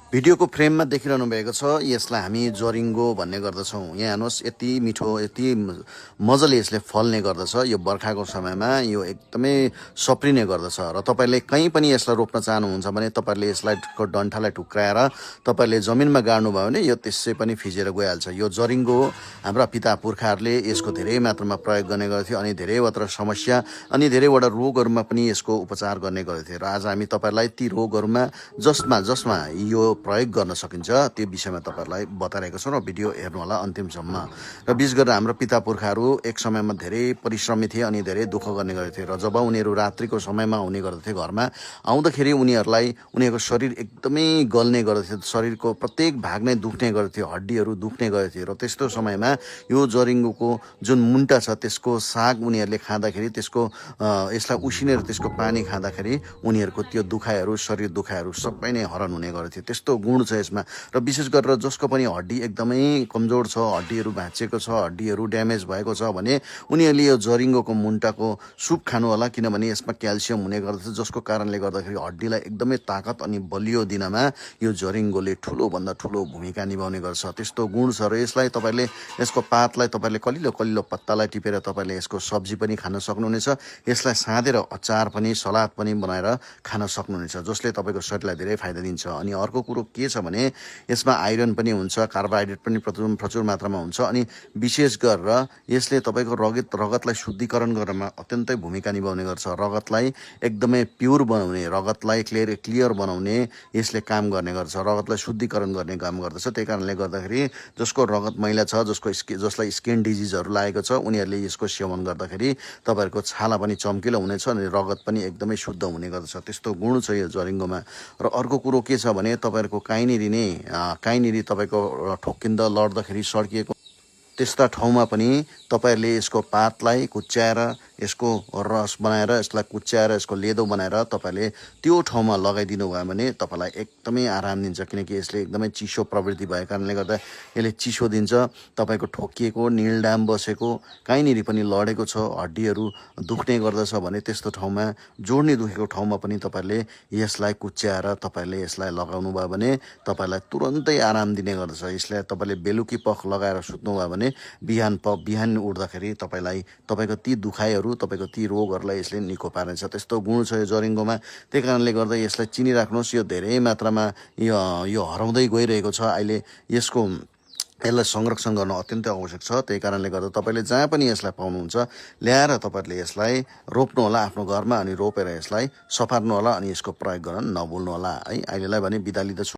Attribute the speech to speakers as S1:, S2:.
S1: भिडियोको फ्रेममा देखिरहनु भएको छ यसलाई हामी जरिङ्गो भन्ने गर्दछौँ। यहाँ हेर्नुहोस् यति मिठो यति मजाले यसले फल्ने गर्दछ। यो बर्खाको समयमा यो एकदमै सप्रिने गर्दछ र तपाईँले कहीँ पनि यसलाई रोप्न चाहनुहुन्छ भने तपाईँले यसलाई डन्ठालाई टुक्राएर तपाईँले जमिनमा गाड्नुभयो भने यो त्यसै पनि फिजेर गइहाल्छ। यो जरिङ्गो हो। हाम्रा पिता पुर्खाहरूले यसको धेरै मात्रामा प्रयोग गर्ने गर्थ्यो अनि धेरैवटा समस्या अनि धेरैवटा रोगहरूमा पनि यसको उपचार गर्ने गर्दथे र आज हामी तपाईँलाई ती रोगहरूमा जसमा यो प्रयोग गर्न सकिन्छ त्यो विषयमा तपाईँहरूलाई बताइरहेको छौँ र भिडियो हेर्नु होला अन्तिमसम्म। र विशेष गरेर हाम्रो पिता पुर्खाहरू एक समयमा धेरै परिश्रमी थिए अनि धेरै दुःख गर्ने गर्दथे र जब उनीहरू रात्रिको समयमा आउने गर्दथे घरमा आउँदाखेरि उनीहरूको शरीर एकदमै गल्ने गर्दथे। शरीरको प्रत्येक भाग नै दुख्ने गर्थ्यो, हड्डीहरू दुख्ने गर्थ्यो र त्यस्तो समयमा यो जरिङ्गोको जुन मुन्टा छ त्यसको साग उनीहरूले खाँदाखेरि यसलाई उसिनेर त्यसको पानी खाँदाखेरि उनीहरूको त्यो दुखाइहरू शरीर दुखाइहरू सबै नै हरण हुने गर्थ्यो। त्यस्तो गुण छ यसमा र विशेष गरेर जसको पनि हड्डी एकदमै कमजोर छ, हड्डीहरू भाँचिएको छ, हड्डीहरू ड्यामेज भएको छ भने उनीहरूले यो जरिङ्गोको मुन्टाको सुप खानु होला, किनभने यसमा क्याल्सियम हुने गर्दछ जसको कारणले गर्दाखेरि हड्डीलाई एकदमै ताकत अनि बलियो दिनमा यो जरिङ्गोले ठुलोभन्दा ठुलो भूमिका निभाउने गर्छ। त्यस्तो गुण छ र यसको पातलाई तपाईँले कलिलो कलिलो पत्तालाई टिपेर तपाईँले यसको सब्जी पनि खान सक्नुहुनेछ। यसलाई साँधेर अचार पनि सलाद पनि बनाएर खान सक्नुहुनेछ जसले तपाईँको शरीरलाई धेरै फाइदा दिन्छ। अनि अर्को कुरो के छ भने यसमा आइरन पनि हुन्छ, कार्बोहाइड्रेट पनि प्रचुर मात्रामा हुन्छ अनि विशेष गरेर यसले तपाईँको रगतलाई शुद्धिकरण गर्नमा अत्यन्तै भूमिका निभाउने गर्छ। रगतलाई एकदमै प्योर बनाउने, रगतलाई क्लियर बनाउने यसले काम गर्ने गर्छ, रगतलाई शुद्धिकरण गर्ने काम गर्दछ। त्यही कारणले गर्दाखेरि जसको रगत मैला छ, जसलाई स्किन डिजिजहरू लागेको छ उनीहरूले यसको सेवन गर्दाखेरि तपाईँहरूको छाला पनि चम्किलो हुनेछ अनि रगत पनि एकदमै शुद्ध हुने गर्दछ। त्यस्तो गुण छ यो जरिङ्गोमा। र अर्को कुरो के छ भने तपाईँहरूको काहीँनिर तपाईँको ठोक्किँदा लड्दाखेरि सड्किएको त्यस्ता ठाउँमा पनि तपाईँहरूले यसको पातलाई कुच्याएर यसको रस बनाएर यसलाई कुच्याएर यसको लेदो बनाएर तपाईँले त्यो ठाउँमा लगाइदिनु भयो भने तपाईँलाई एकदमै आराम दिन्छ, किनकि यसले एकदमै चिसो प्रवृत्ति भएको कारणले गर्दा यसले चिसो दिन्छ। तपाईँको ठोकिएको निलडाम बसेको कहीँनिर पनि लडेको छ, हड्डीहरू दुख्ने गर्दछ भने त्यस्तो ठाउँमा जोड्ने दुखेको ठाउँमा पनि तपाईँहरूले यसलाई कुच्याएर तपाईँहरूले यसलाई लगाउनु भयो भने तपाईँलाई तुरन्तै आराम दिने गर्दछ। यसलाई तपाईँले बेलुकी पख लगाएर सुत्नुभयो भने बिहान उठ्दाखेरि तपाईँको ती दुखाइहरू तपाईँको ती रोगहरूलाई यसले निको पार्नेछ। त्यस्तो गुण छ यो जरिङ्गोमा। त्यही कारणले गर्दा यसलाई चिनिराख्नुहोस्। यो धेरै मात्रामा यो हराउँदै गइरहेको छ। अहिले यसलाई संरक्षण गर्न अत्यन्तै आवश्यक छ। त्यही कारणले गर्दा तपाईँले जहाँ पनि यसलाई पाउनुहुन्छ ल्याएर तपाईँले यसलाई रोप्नुहोला आफ्नो घरमा अनि रोपेर यसलाई सपार्नुहोला अनि यसको प्रयोग गर्न नभुल्नुहोला है। अहिलेलाई भने बिदा लिँदछु।